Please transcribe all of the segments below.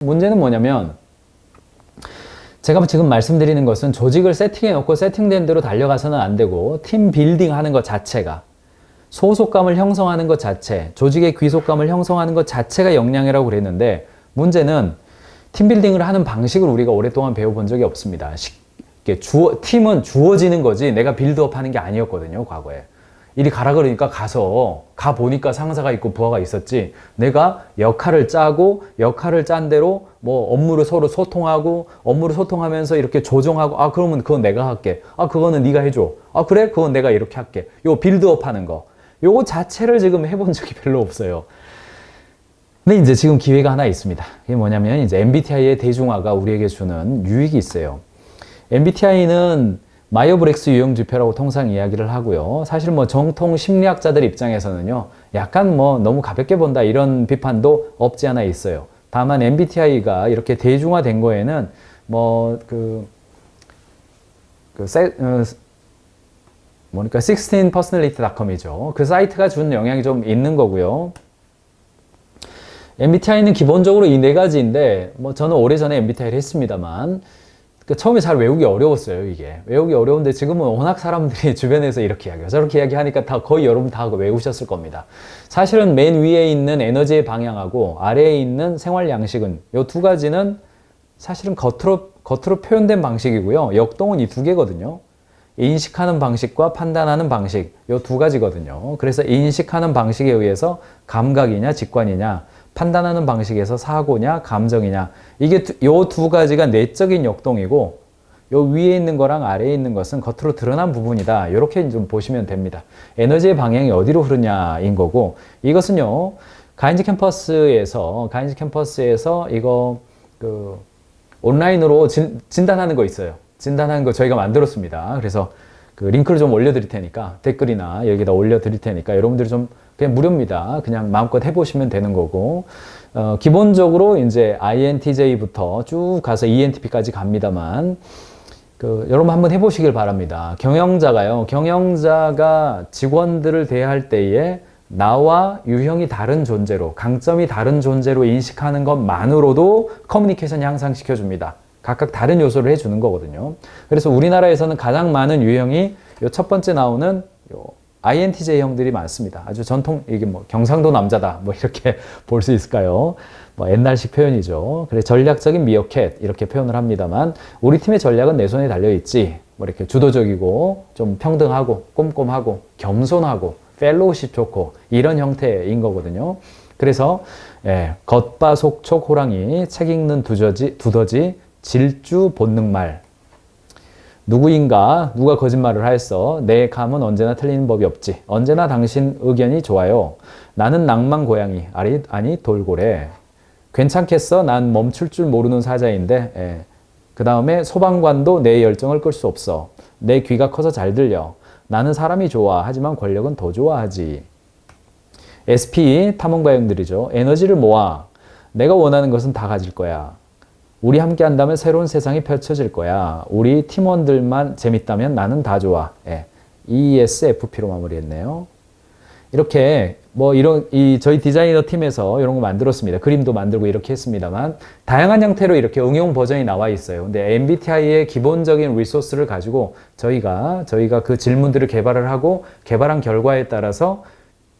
문제는 뭐냐면 제가 지금 말씀드리는 것은 조직을 세팅해 놓고 세팅된 대로 달려가서는 안 되고 팀 빌딩 하는 것 자체가 소속감을 형성하는 것 자체, 조직의 귀속감을 형성하는 것 자체가 역량이라고 그랬는데 문제는 팀빌딩을 하는 방식을 우리가 오랫동안 배워본 적이 없습니다. 팀은 주어지는 거지 내가 빌드업 하는 게 아니었거든요, 과거에. 이리 가라 그러니까 가보니까 상사가 있고 부하가 있었지 내가 역할을 짜고 역할을 짠 대로 뭐 업무를 서로 소통하고 업무를 소통하면서 이렇게 조정하고 그러면 그건 내가 할게. 그거는 네가 해줘. 그래? 그건 내가 이렇게 할게. 요 빌드업 하는 거. 요거 자체를 지금 해본 적이 별로 없어요. 근데 이제 지금 기회가 하나 있습니다. 그게 뭐냐면 이제 MBTI의 대중화가 우리에게 주는 유익이 있어요. MBTI는 마이어브렉스 유형 지표라고 통상 이야기를 하고요. 사실 뭐 정통 심리학자들 입장에서는요, 약간 뭐 너무 가볍게 본다 이런 비판도 없지 않아 있어요. 다만 MBTI가 이렇게 대중화된 거에는 뭐니까 16personality.com이죠. 그 사이트가 준 영향이 좀 있는 거고요. MBTI는 기본적으로 이 네 가지인데, 저는 오래전에 MBTI를 했습니다만, 처음에 잘 외우기 어려웠어요, 이게. 외우기 어려운데 지금은 워낙 사람들이 주변에서 이렇게 이야기해요. 저렇게 이야기하니까 거의 여러분 다 외우셨을 겁니다. 사실은 맨 위에 있는 에너지의 방향하고 아래에 있는 생활 양식은 이 두 가지는 사실은 겉으로 표현된 방식이고요. 역동은 이 두 개거든요. 인식하는 방식과 판단하는 방식, 이 두 가지거든요. 그래서 인식하는 방식에 의해서 감각이냐, 직관이냐, 판단하는 방식에서 사고냐, 감정이냐, 이게 요 두 가지가 내적인 역동이고, 요 위에 있는 거랑 아래에 있는 것은 겉으로 드러난 부분이다. 이렇게 좀 보시면 됩니다. 에너지의 방향이 어디로 흐르냐인 거고, 이것은요, 가인즈 캠퍼스에서 이거 온라인으로 진단하는 거 있어요. 진단하는 거 저희가 만들었습니다. 그래서 그 링크를 좀 올려드릴 테니까 댓글이나 여기다 올려드릴 테니까 여러분들이 좀 그냥 무료입니다. 그냥 마음껏 해보시면 되는 거고, 기본적으로 이제 INTJ부터 쭉 가서 ENTP까지 갑니다만, 여러분 한번 해보시길 바랍니다. 경영자가 직원들을 대할 때에 나와 유형이 다른 존재로, 강점이 다른 존재로 인식하는 것만으로도 커뮤니케이션 향상시켜줍니다. 각각 다른 요소를 해주는 거거든요. 그래서 우리나라에서는 가장 많은 유형이 요 첫 번째 나오는 INTJ 형들이 많습니다. 아주 이게 경상도 남자다. 이렇게 볼 수 있을까요? 옛날식 표현이죠. 그래, 전략적인 미어캣, 이렇게 표현을 합니다만, 우리 팀의 전략은 내 손에 달려있지. 이렇게 주도적이고, 좀 평등하고, 꼼꼼하고, 겸손하고, 펠로우십 좋고, 이런 형태인 거거든요. 그래서, 겉바속촉 호랑이, 책 읽는 두더지, 질주 본능말. 누구인가? 누가 거짓말을 하였어? 내 감은 언제나 틀리는 법이 없지. 언제나 당신 의견이 좋아요. 나는 낭만 고양이. 아니 돌고래. 괜찮겠어? 난 멈출 줄 모르는 사자인데. 그 다음에 소방관도 내 열정을 끌 수 없어. 내 귀가 커서 잘 들려. 나는 사람이 좋아. 하지만 권력은 더 좋아하지. SP 탐험가형들이죠. 에너지를 모아. 내가 원하는 것은 다 가질 거야. 우리 함께 한다면 새로운 세상이 펼쳐질 거야. 우리 팀원들만 재밌다면 나는 다 좋아. ESFP로 마무리했네요. 이렇게 저희 디자이너 팀에서 이런 거 만들었습니다. 그림도 만들고 이렇게 했습니다만 다양한 형태로 이렇게 응용 버전이 나와 있어요. 근데 MBTI의 기본적인 리소스를 가지고 저희가 그 질문들을 개발을 하고 개발한 결과에 따라서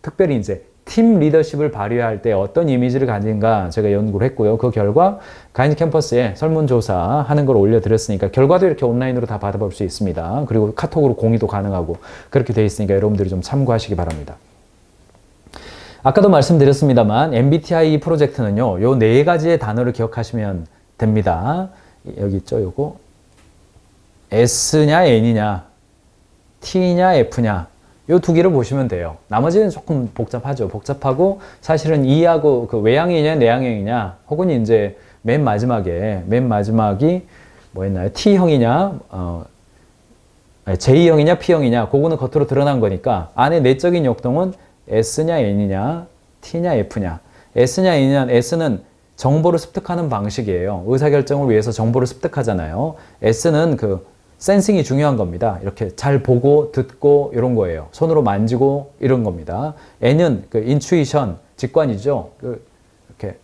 특별히 이제 팀 리더십을 발휘할 때 어떤 이미지를 가진가 제가 연구를 했고요. 그 결과 가인즈 캠퍼스에 설문조사 하는 걸 올려드렸으니까 결과도 이렇게 온라인으로 다 받아볼 수 있습니다. 그리고 카톡으로 공유도 가능하고 그렇게 되어 있으니까 여러분들이 좀 참고하시기 바랍니다. 아까도 말씀드렸습니다만 MBTI 프로젝트는요. 요 네 가지의 단어를 기억하시면 됩니다. 여기 있죠. 요거 S냐 N이냐 T냐 F냐 요 두 개를 보시면 돼요. 나머지는 조금 복잡하죠. 복잡하고 사실은 E하고 그 외향이냐 내향형이냐 혹은 이제 맨 마지막이 뭐였나요? T형이냐 J형이냐 P형이냐 그거는 겉으로 드러난 거니까 안에 내적인 역동은 S냐 N이냐 T냐 F냐. S냐 N이냐. S는 정보를 습득하는 방식이에요. 의사결정을 위해서 정보를 습득하잖아요. S는 센싱이 중요한 겁니다. 이렇게 잘 보고 듣고 이런 거예요. 손으로 만지고 이런 겁니다. N은 인투이션, 직관이죠. 이렇게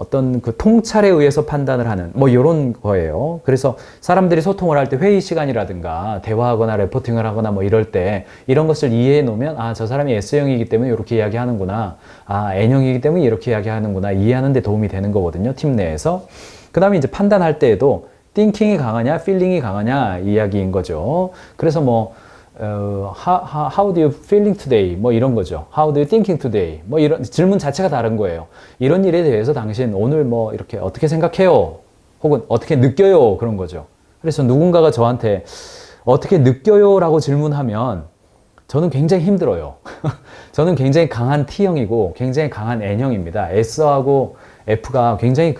어떤 그 통찰에 의해서 판단을 하는 뭐 이런 거예요. 그래서 사람들이 소통을 할 때 회의 시간이라든가 대화하거나 레포팅을 하거나 뭐 이럴 때 이런 것을 이해해 놓으면 아, 저 사람이 S형이기 때문에 이렇게 이야기하는구나. 아, N형이기 때문에 이렇게 이야기하는구나. 이해하는 데 도움이 되는 거거든요. 팀 내에서. 그 다음에 이제 판단할 때에도 thinking이 강하냐, feeling이 강하냐 이야기인 거죠. 그래서 뭐 how do you feeling today? 뭐 이런 거죠. How do you thinking today? 뭐 이런 질문 자체가 다른 거예요. 이런 일에 대해서 당신 오늘 뭐 이렇게 어떻게 생각해요? 혹은 어떻게 느껴요? 그런 거죠. 그래서 누군가가 저한테 어떻게 느껴요? 라고 질문하면 저는 굉장히 힘들어요. 저는 굉장히 강한 T형이고 굉장히 강한 N형입니다. S하고 F가 굉장히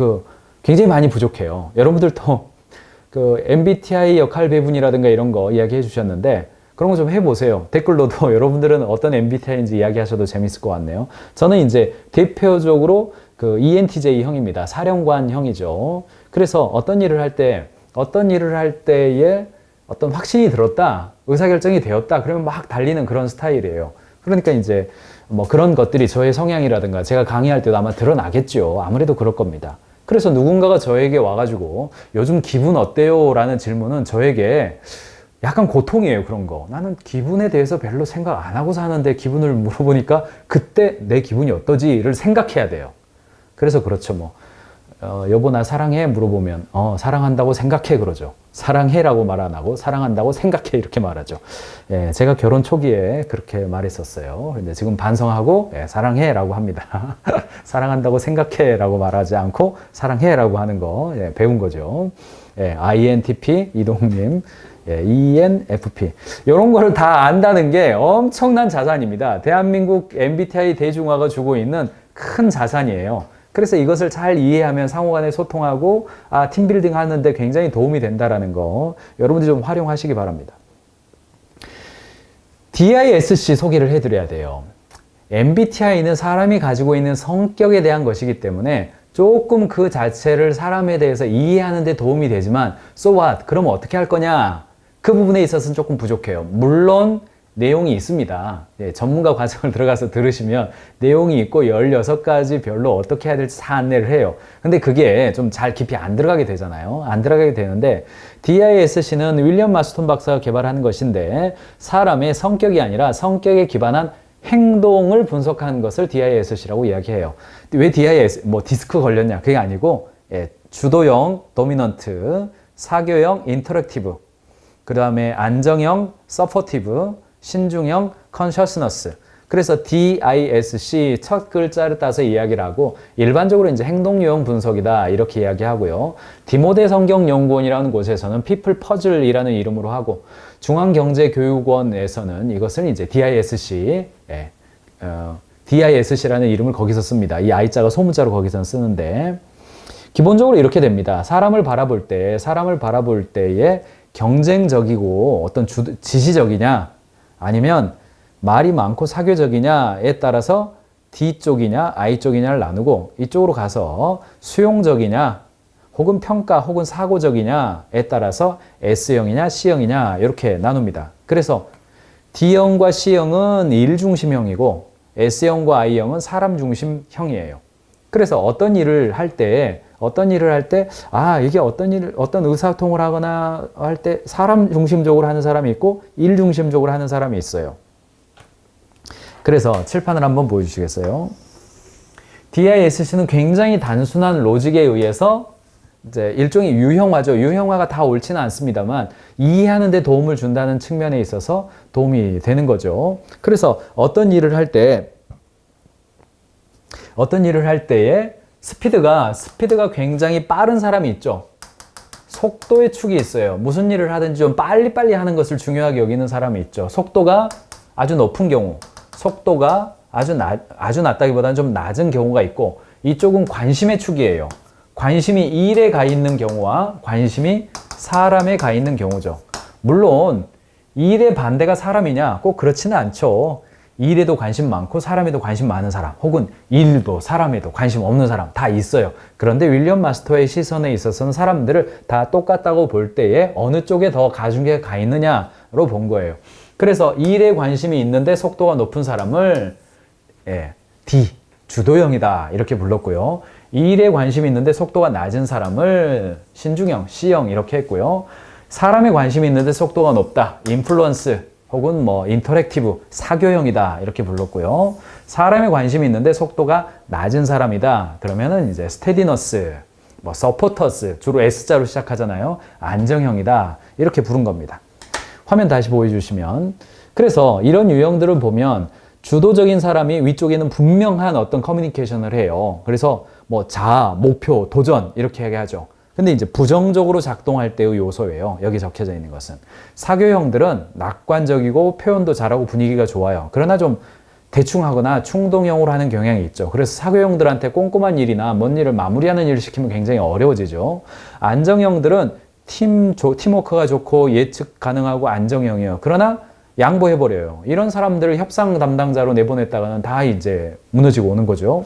많이 부족해요. 여러분들도 그 MBTI 역할 배분이라든가 이런 거 이야기해 주셨는데 그런 거 좀 해보세요. 댓글로도 여러분들은 어떤 MBTI인지 이야기하셔도 재밌을 것 같네요. 저는 이제 대표적으로 그 ENTJ형입니다. 사령관형이죠. 그래서 어떤 일을 할 때에 어떤 확신이 들었다, 의사결정이 되었다, 그러면 막 달리는 그런 스타일이에요. 그러니까 이제 뭐 그런 것들이 저의 성향이라든가 제가 강의할 때도 아마 드러나겠죠. 아무래도 그럴 겁니다. 그래서 누군가가 저에게 와가지고 요즘 기분 어때요? 라는 질문은 저에게 약간 고통이에요. 그런 거. 나는 기분에 대해서 별로 생각 안 하고 사는데 기분을 물어보니까 그때 내 기분이 어떠지를 생각해야 돼요. 그래서 그렇죠. 뭐 여보 나 사랑해 물어보면 사랑한다고 생각해 그러죠. 사랑해라고 말 안 하고 사랑한다고 생각해 이렇게 말하죠. 예, 제가 결혼 초기에 그렇게 말했었어요. 근데 지금 반성하고 사랑해라고 합니다. 사랑한다고 생각해라고 말하지 않고 사랑해라고 하는 거 배운 거죠. INTP 이동님. ENFP 이런 거를 다 안다는 게 엄청난 자산입니다. 대한민국 MBTI 대중화가 주고 있는 큰 자산이에요. 그래서 이것을 잘 이해하면 상호간에 소통하고 팀빌딩 하는데 굉장히 도움이 된다는 거 여러분들이 좀 활용하시기 바랍니다. DISC 소개를 해드려야 돼요. MBTI는 사람이 가지고 있는 성격에 대한 것이기 때문에 조금 그 자체를 사람에 대해서 이해하는 데 도움이 되지만 so what? 그럼 어떻게 할 거냐? 그 부분에 있어서는 조금 부족해요. 물론 내용이 있습니다. 전문가 과정을 들어가서 들으시면 내용이 있고 16가지 별로 어떻게 해야 될지 다 안내를 해요. 근데 그게 좀 잘 깊이 안 들어가게 되잖아요. 안 들어가게 되는데 DISC는 윌리엄 마스톤 박사가 개발한 것인데 사람의 성격이 아니라 성격에 기반한 행동을 분석하는 것을 DISC라고 이야기해요. 왜 디스크 걸렸냐? 그게 아니고 주도형 도미넌트, 사교형 인터랙티브, 그 다음에 안정형 서포티브, 신중형 컨셔스너스. 그래서 DISC 첫 글자를 따서 이야기를 하고 일반적으로 이제 행동 유형 분석이다 이렇게 이야기하고요. 디모데 성경연구원이라는 곳에서는 피플 퍼즐이라는 이름으로 하고 중앙경제교육원에서는 이것을 이제 DISC라는 이름을 거기서 씁니다. 이 I자가 소문자로 거기서 쓰는데 기본적으로 이렇게 됩니다. 사람을 바라볼 때에 경쟁적이고 어떤 지시적이냐 아니면 말이 많고 사교적이냐에 따라서 D 쪽이냐 I 쪽이냐를 나누고 이쪽으로 가서 수용적이냐 혹은 평가 혹은 사고적이냐에 따라서 S형이냐 C형이냐 이렇게 나눕니다. 그래서 D형과 C형은 일중심형이고 S형과 I형은 사람중심형이에요. 그래서 어떤 일을 할 때 이게 어떤 의사소통을 하거나 할 때 사람 중심적으로 하는 사람이 있고 일 중심적으로 하는 사람이 있어요. 그래서 칠판을 한번 보여주시겠어요? DISC는 굉장히 단순한 로직에 의해서 이제 일종의 유형화죠. 유형화가 다 옳지는 않습니다만 이해하는 데 도움을 준다는 측면에 있어서 도움이 되는 거죠. 그래서 어떤 일을 할 때에 스피드가 굉장히 빠른 사람이 있죠. 속도의 축이 있어요. 무슨 일을 하든지 좀 빨리빨리 하는 것을 중요하게 여기는 사람이 있죠. 속도가 아주 높은 경우, 속도가 아주 낮다기보다는 좀 낮은 경우가 있고 이쪽은 관심의 축이에요. 관심이 일에 가 있는 경우와 관심이 사람에 가 있는 경우죠. 물론 일의 반대가 사람이냐? 꼭 그렇지는 않죠. 일에도 관심 많고 사람에도 관심 많은 사람 혹은 일도 사람에도 관심 없는 사람 다 있어요. 그런데 윌리엄 마스터의 시선에 있어서는 사람들을 다 똑같다고 볼 때에 어느 쪽에 더 가중기가 가 있느냐로 본 거예요. 그래서 일에 관심이 있는데 속도가 높은 사람을 D, 주도형이다 이렇게 불렀고요. 일에 관심이 있는데 속도가 낮은 사람을 신중형, C형 이렇게 했고요. 사람에 관심이 있는데 속도가 높다. 인플루언스 혹은 뭐 인터랙티브, 사교형이다. 이렇게 불렀고요. 사람에 관심이 있는데 속도가 낮은 사람이다. 그러면은 이제 스테디너스, 뭐 서포터스, 주로 S자로 시작하잖아요. 안정형이다. 이렇게 부른 겁니다. 화면 다시 보여주시면. 그래서 이런 유형들을 보면 주도적인 사람이 위쪽에는 분명한 어떤 커뮤니케이션을 해요. 그래서 뭐 자아, 목표, 도전 이렇게 얘기하죠. 근데 이제 부정적으로 작동할 때의 요소예요. 여기 적혀져 있는 것은. 사교형들은 낙관적이고 표현도 잘하고 분위기가 좋아요. 그러나 좀 대충 하거나 충동형으로 하는 경향이 있죠. 그래서 사교형들한테 꼼꼼한 일이나 뭔 일을 마무리하는 일을 시키면 굉장히 어려워지죠. 안정형들은 팀워크가 좋고 예측 가능하고 안정형이에요. 그러나 양보해버려요. 이런 사람들을 협상 담당자로 내보냈다가는 다 이제 무너지고 오는 거죠.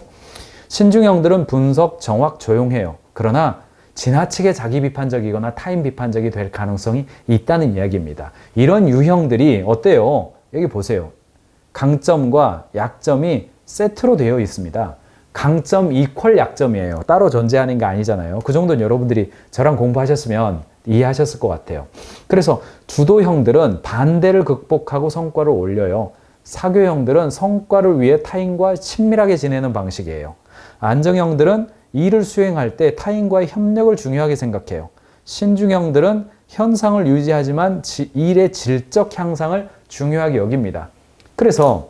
신중형들은 분석, 정확, 조용해요. 그러나 지나치게 자기 비판적이거나 타인 비판적이 될 가능성이 있다는 이야기입니다. 이런 유형들이 어때요? 여기 보세요. 강점과 약점이 세트로 되어 있습니다. 강점 이퀄 약점이에요. 따로 존재하는 게 아니잖아요. 그 정도는 여러분들이 저랑 공부하셨으면 이해하셨을 것 같아요. 그래서 주도형들은 반대를 극복하고 성과를 올려요. 사교형들은 성과를 위해 타인과 친밀하게 지내는 방식이에요. 안정형들은 일을 수행할 때 타인과의 협력을 중요하게 생각해요. 신중형들은 현상을 유지하지만 일의 질적 향상을 중요하게 여깁니다. 그래서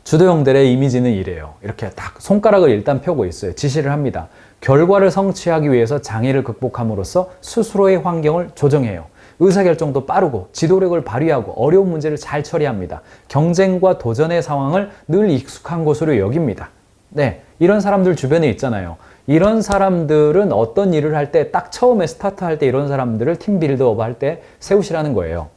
주도형들의 이미지는 이래요. 이렇게 딱 손가락을 일단 펴고 있어요. 지시를 합니다. 결과를 성취하기 위해서 장애를 극복함으로써 스스로의 환경을 조정해요. 의사결정도 빠르고 지도력을 발휘하고 어려운 문제를 잘 처리합니다. 경쟁과 도전의 상황을 늘 익숙한 것으로 여깁니다. 네, 이런 사람들 주변에 있잖아요. 이런 사람들은 어떤 일을 할 때 딱 처음에 스타트할 때 이런 사람들을 팀 빌드업 할 때 세우시라는 거예요.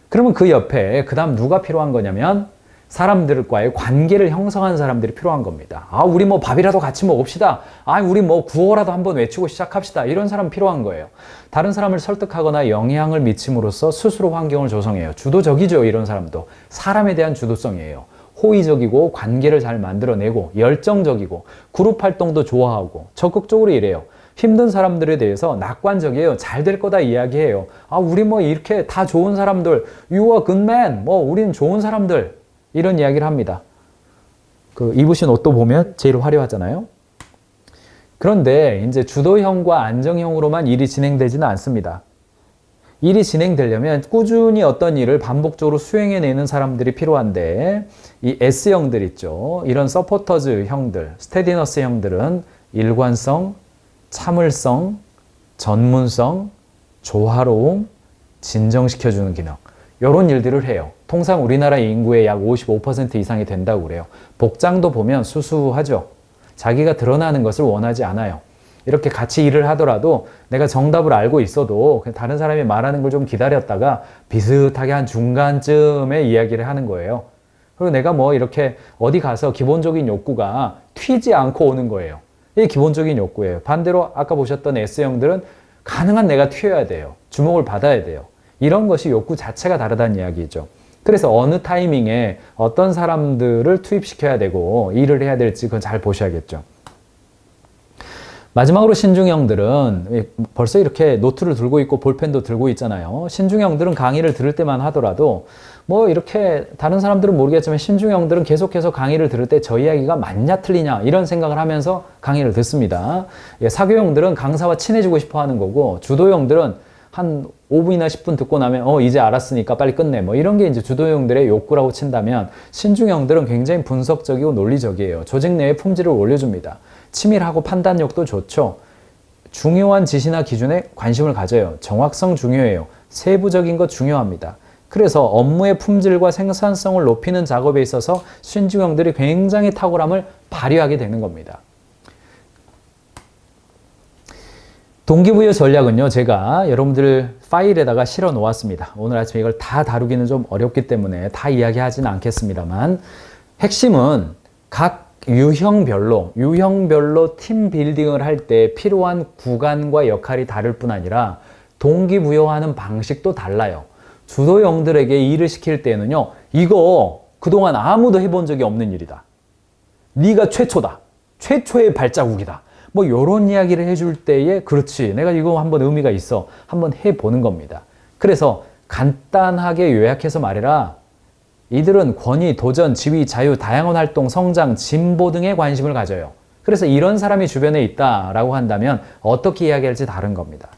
그러면 그 옆에 그 다음 누가 필요한 거냐면 사람들과의 관계를 형성한 사람들이 필요한 겁니다. 아, 우리 뭐 밥이라도 같이 먹읍시다. 아, 우리 뭐 구호라도 한번 외치고 시작합시다. 이런 사람 필요한 거예요. 다른 사람을 설득하거나 영향을 미침으로써 스스로 환경을 조성해요. 주도적이죠, 이런 사람도. 사람에 대한 주도성이에요. 호의적이고 관계를 잘 만들어내고 열정적이고 그룹 활동도 좋아하고 적극적으로 일해요. 힘든 사람들에 대해서 낙관적이에요. 잘 될 거다 이야기해요. 아, 우리 뭐 이렇게 다 좋은 사람들, you are good man, 뭐 우린 좋은 사람들, 이런 이야기를 합니다. 그 입으신 옷도 보면 제일 화려하잖아요. 그런데 이제 주도형과 안정형으로만 일이 진행되지는 않습니다. 일이 진행되려면 꾸준히 어떤 일을 반복적으로 수행해내는 사람들이 필요한데, 이 S형들 있죠. 이런 서포터즈 형들, 스테디너스 형들은 일관성, 참을성, 전문성, 조화로움, 진정시켜주는 기능, 이런 일들을 해요. 통상 우리나라 인구의 약 55% 이상이 된다고 그래요. 복장도 보면 수수하죠. 자기가 드러나는 것을 원하지 않아요. 이렇게 같이 일을 하더라도 내가 정답을 알고 있어도 다른 사람이 말하는 걸 좀 기다렸다가 비슷하게 한 중간쯤에 이야기를 하는 거예요. 그리고 내가 뭐 이렇게 어디 가서 기본적인 욕구가 튀지 않고 오는 거예요. 이게 기본적인 욕구예요. 반대로 아까 보셨던 S형들은 가능한 내가 튀어야 돼요. 주목을 받아야 돼요. 이런 것이 욕구 자체가 다르다는 이야기죠. 그래서 어느 타이밍에 어떤 사람들을 투입시켜야 되고 일을 해야 될지 그건 잘 보셔야겠죠. 마지막으로 신중형들은 벌써 이렇게 노트를 들고 있고 볼펜도 들고 있잖아요. 신중형들은 강의를 들을 때만 하더라도 뭐 이렇게 다른 사람들은 모르겠지만 신중형들은 계속해서 강의를 들을 때 저 이야기가 맞냐 틀리냐 이런 생각을 하면서 강의를 듣습니다. 사교형들은 강사와 친해지고 싶어 하는 거고, 주도형들은 한 5분이나 10분 듣고 나면 이제 알았으니까 빨리 끝내, 뭐 이런 게 이제 주도형들의 욕구라고 친다면, 신중형들은 굉장히 분석적이고 논리적이에요. 조직 내의 품질을 올려줍니다. 치밀하고 판단력도 좋죠. 중요한 지시나 기준에 관심을 가져요. 정확성 중요해요. 세부적인 것 중요합니다. 그래서 업무의 품질과 생산성을 높이는 작업에 있어서 신중형들이 굉장히 탁월함을 발휘하게 되는 겁니다. 동기부여 전략은요, 제가 여러분들 파일에다가 실어 놓았습니다. 오늘 아침에 이걸 다 다루기는 좀 어렵기 때문에 다 이야기하지는 않겠습니다만, 핵심은 각 유형별로 팀 빌딩을 할 때 필요한 구간과 역할이 다를 뿐 아니라 동기부여하는 방식도 달라요. 주도형들에게 일을 시킬 때는요, 이거 그동안 아무도 해본 적이 없는 일이다. 네가 최초다. 최초의 발자국이다. 뭐 요런 이야기를 해줄 때에 그렇지, 내가 이거 한번 의미가 있어, 한번 해보는 겁니다. 그래서 간단하게 요약해서 말해라. 이들은 권위, 도전, 지위, 자유, 다양한 활동, 성장, 진보 등에 관심을 가져요. 그래서 이런 사람이 주변에 있다라고 한다면 어떻게 이야기할지 다른 겁니다.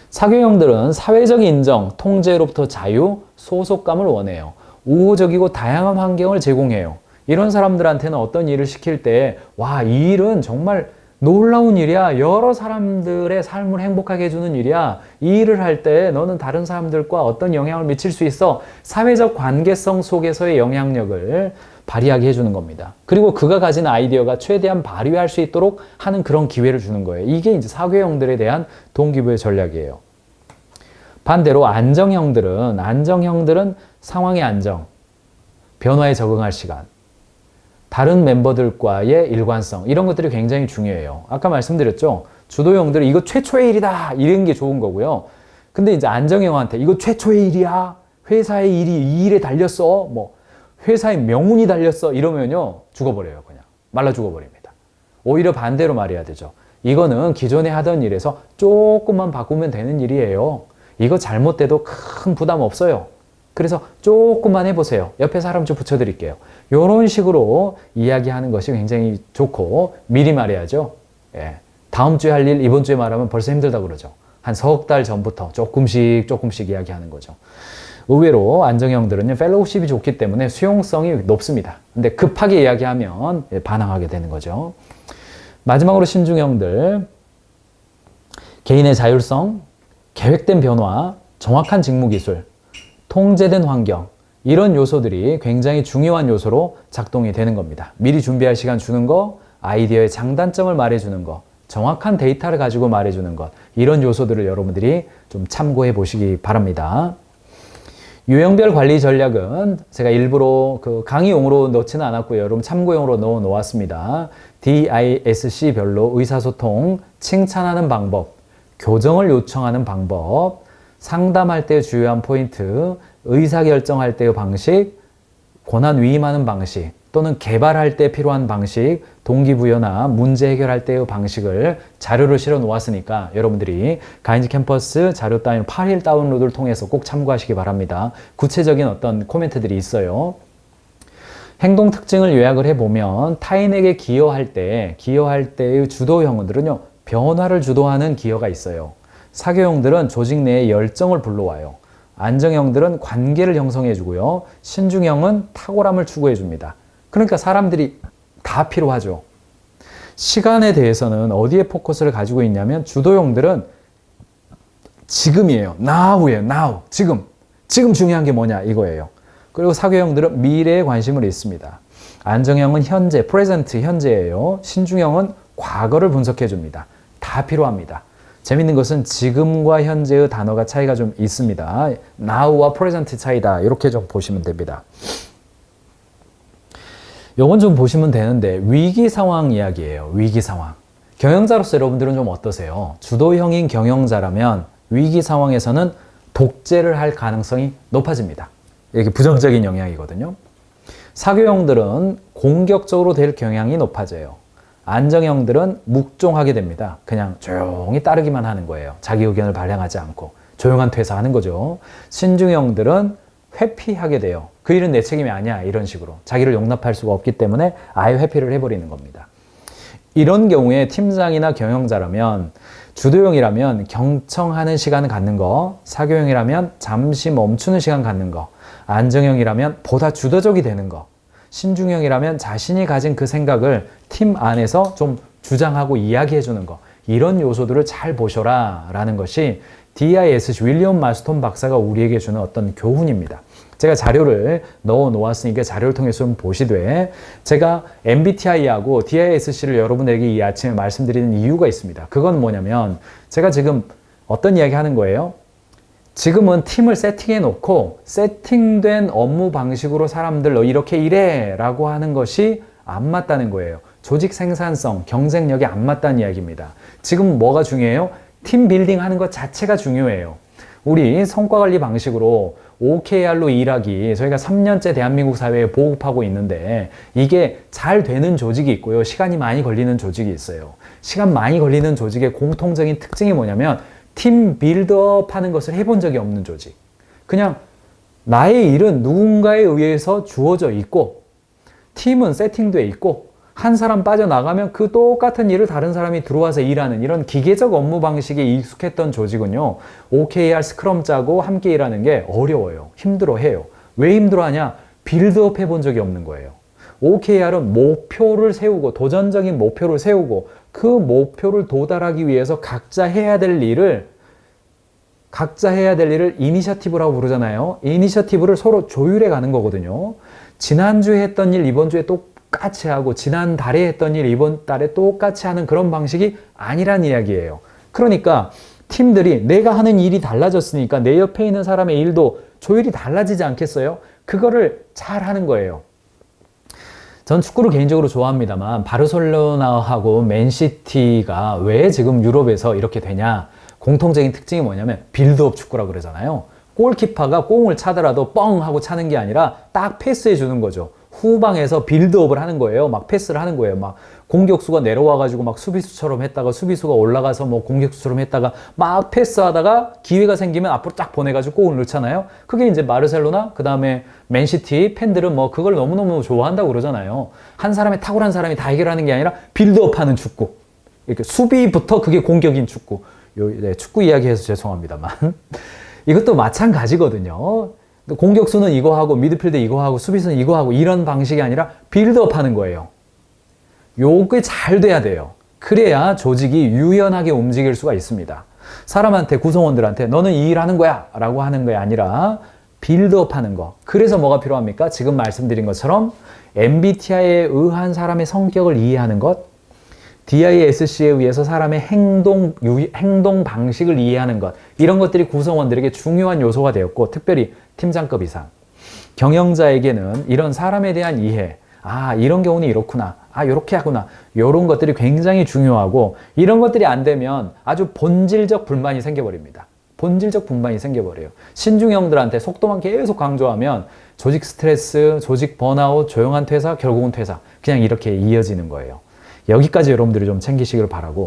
사교형들은 사회적 인정, 통제로부터 자유, 소속감을 원해요. 우호적이고 다양한 환경을 제공해요. 이런 사람들한테는 어떤 일을 시킬 때, 와, 이 일은 정말 놀라운 일이야. 여러 사람들의 삶을 행복하게 해주는 일이야. 이 일을 할 때 너는 다른 사람들과 어떤 영향을 미칠 수 있어. 사회적 관계성 속에서의 영향력을 발휘하게 해주는 겁니다. 그리고 그가 가진 아이디어가 최대한 발휘할 수 있도록 하는 그런 기회를 주는 거예요. 이게 이제 사교형들에 대한 동기부여 전략이에요. 반대로 안정형들은 상황의 안정, 변화에 적응할 시간, 다른 멤버들과의 일관성, 이런 것들이 굉장히 중요해요. 아까 말씀드렸죠? 주도형들은 이거 최초의 일이다, 이런 게 좋은 거고요. 근데 이제 안정형한테 이거 최초의 일이야, 회사의 일이 이 일에 달렸어, 뭐 회사의 명운이 달렸어, 이러면요 죽어버려요. 그냥 말라 죽어버립니다. 오히려 반대로 말해야 되죠. 이거는 기존에 하던 일에서 조금만 바꾸면 되는 일이에요. 이거 잘못돼도 큰 부담 없어요. 그래서 조금만 해보세요. 옆에 사람 좀 붙여드릴게요. 이런 식으로 이야기하는 것이 굉장히 좋고, 미리 말해야죠. 예. 다음 주에 할 일 이번 주에 말하면 벌써 힘들다 그러죠. 한 석 달 전부터 조금씩 이야기하는 거죠. 의외로 안정형들은요, 펠로우십이 좋기 때문에 수용성이 높습니다. 근데 급하게 이야기하면 반항하게 되는 거죠. 마지막으로 신중형들, 개인의 자율성, 계획된 변화, 정확한 직무 기술, 통제된 환경, 이런 요소들이 굉장히 중요한 요소로 작동이 되는 겁니다. 미리 준비할 시간 주는 거, 아이디어의 장단점을 말해주는 거, 정확한 데이터를 가지고 말해주는 것, 이런 요소들을 여러분들이 좀 참고해 보시기 바랍니다. 유형별 관리 전략은 제가 일부러 그 강의용으로 넣지는 않았고요. 여러분 참고용으로 넣어 놓았습니다. DISC별로 의사소통, 칭찬하는 방법, 교정을 요청하는 방법, 상담할 때 주요한 포인트, 의사결정할 때의 방식, 권한 위임하는 방식, 또는 개발할 때 필요한 방식, 동기부여나 문제 해결할 때의 방식을 자료를 실어 놓았으니까 여러분들이 가인즈 캠퍼스 자료 따윈 8일 다운로드를 통해서 꼭 참고하시기 바랍니다. 구체적인 어떤 코멘트들이 있어요. 행동 특징을 요약을 해보면 타인에게 기여할 때의 주도형들은요, 변화를 주도하는 기여가 있어요. 사교형들은 조직 내에 열정을 불러와요. 안정형들은 관계를 형성해주고요. 신중형은 탁월함을 추구해줍니다. 그러니까 사람들이 다 필요하죠. 시간에 대해서는 어디에 포커스를 가지고 있냐면 주도형들은 지금이에요. now예요. now. 지금 중요한 게 뭐냐 이거예요. 그리고 사교형들은 미래에 관심을 있습니다. 안정형은 현재, present, 현재예요. 신중형은 과거를 분석해 줍니다. 다 필요합니다. 재밌는 것은 지금과 현재의 단어가 차이가 좀 있습니다. now와 present 차이다. 이렇게 좀 보시면 됩니다. 요건 좀 보시면 되는데, 위기 상황 이야기예요. 위기 상황. 경영자로서 여러분들은 좀 어떠세요? 주도형인 경영자라면 위기 상황에서는 독재를 할 가능성이 높아집니다. 이렇게 부정적인 영향이거든요. 사교형들은 공격적으로 될 경향이 높아져요. 안정형들은 묵종하게 됩니다. 그냥 조용히 따르기만 하는 거예요. 자기 의견을 발행하지 않고 조용한 퇴사하는 거죠. 신중형들은 회피하게 돼요. 그 일은 내 책임이 아니야, 이런 식으로 자기를 용납할 수가 없기 때문에 아예 회피를 해버리는 겁니다. 이런 경우에 팀장이나 경영자라면, 주도형이라면 경청하는 시간을 갖는 거, 사교형이라면 잠시 멈추는 시간 갖는 거, 안정형이라면 보다 주도적이 되는 거, 신중형이라면 자신이 가진 그 생각을 팀 안에서 좀 주장하고 이야기해 주는 거, 이런 요소들을 잘 보셔라 라는 것이 DISC 윌리엄 마스톤 박사가 우리에게 주는 어떤 교훈입니다. 제가 자료를 넣어 놓았으니까 자료를 통해서 좀 보시되, 제가 MBTI하고 DISC를 여러분에게 이 아침에 말씀드리는 이유가 있습니다. 그건 뭐냐면, 제가 지금 어떤 이야기 하는 거예요? 지금은 팀을 세팅해 놓고 세팅된 업무 방식으로 사람들 너 이렇게 일해 라고 하는 것이 안 맞다는 거예요. 조직 생산성, 경쟁력이 안 맞다는 이야기입니다. 지금 뭐가 중요해요? 팀 빌딩 하는 것 자체가 중요해요. 우리 성과관리 방식으로 OKR로 일하기 저희가 3년째 대한민국 사회에 보급하고 있는데 이게 잘 되는 조직이 있고요. 시간이 많이 걸리는 조직이 있어요. 시간 많이 걸리는 조직의 공통적인 특징이 뭐냐면 팀 빌드업 하는 것을 해본 적이 없는 조직. 그냥 나의 일은 누군가에 의해서 주어져 있고 팀은 세팅돼 있고 한 사람 빠져나가면 그 똑같은 일을 다른 사람이 들어와서 일하는 이런 기계적 업무 방식에 익숙했던 조직은요. OKR 스크럼 짜고 함께 일하는 게 어려워요. 힘들어해요. 왜 힘들어하냐? 빌드업 해본 적이 없는 거예요. OKR은 목표를 세우고 도전적인 목표를 세우고 그 목표를 도달하기 위해서 각자 해야 될 일을 이니셔티브라고 부르잖아요. 이니셔티브를 서로 조율해 가는 거거든요. 지난주에 했던 일 이번 주에 똑같이 하고 지난달에 했던 일 이번 달에 똑같이 하는 그런 방식이 아니란 이야기예요. 그러니까 팀들이 내가 하는 일이 달라졌으니까 내 옆에 있는 사람의 일도 조율이 달라지지 않겠어요? 그거를 잘 하는 거예요. 전 축구를 개인적으로 좋아합니다만 바르셀로나하고 맨시티가 왜 지금 유럽에서 이렇게 되냐? 공통적인 특징이 뭐냐면 빌드업 축구라고 그러잖아요. 골키퍼가 공을 차더라도 뻥 하고 차는 게 아니라 딱 패스해 주는 거죠. 후방에서 빌드업을 하는 거예요. 막 패스를 하는 거예요. 막 공격수가 내려와가지고 막 수비수처럼 했다가 수비수가 올라가서 뭐 공격수처럼 했다가 막 패스하다가 기회가 생기면 앞으로 쫙 보내가지고 골을 넣잖아요. 그게 이제 바르셀로나, 그 다음에 맨시티 팬들은 뭐 그걸 너무너무 좋아한다고 그러잖아요. 한 사람의 탁월한 사람이 다 해결하는 게 아니라 빌드업 하는 축구. 이렇게 수비부터 그게 공격인 축구. 축구 이야기해서 죄송합니다만. 이것도 마찬가지거든요. 공격수는 이거 하고 미드필드 이거 하고 수비수는 이거 하고 이런 방식이 아니라 빌드업 하는 거예요. 요게 잘 돼야 돼요. 그래야 조직이 유연하게 움직일 수가 있습니다. 사람한테 구성원들한테 너는 이 일 하는 거야 라고 하는 게 아니라 빌드업 하는 거. 그래서 뭐가 필요합니까? 지금 말씀드린 것처럼 MBTI에 의한 사람의 성격을 이해하는 것, DISC에 의해서 사람의 행동 방식을 이해하는 것, 이런 것들이 구성원들에게 중요한 요소가 되었고, 특별히 팀장급 이상. 경영자에게는 이런 사람에 대한 이해, 이런 경우는 이렇구나, 이렇게 하구나, 이런 것들이 굉장히 중요하고, 이런 것들이 안 되면 아주 본질적 불만이 생겨버립니다. 본질적 불만이 생겨버려요. 신중형들한테 속도만 계속 강조하면 조직 스트레스, 조직 번아웃, 조용한 퇴사, 결국은 퇴사. 그냥 이렇게 이어지는 거예요. 여기까지 여러분들이 좀 챙기시길 바라고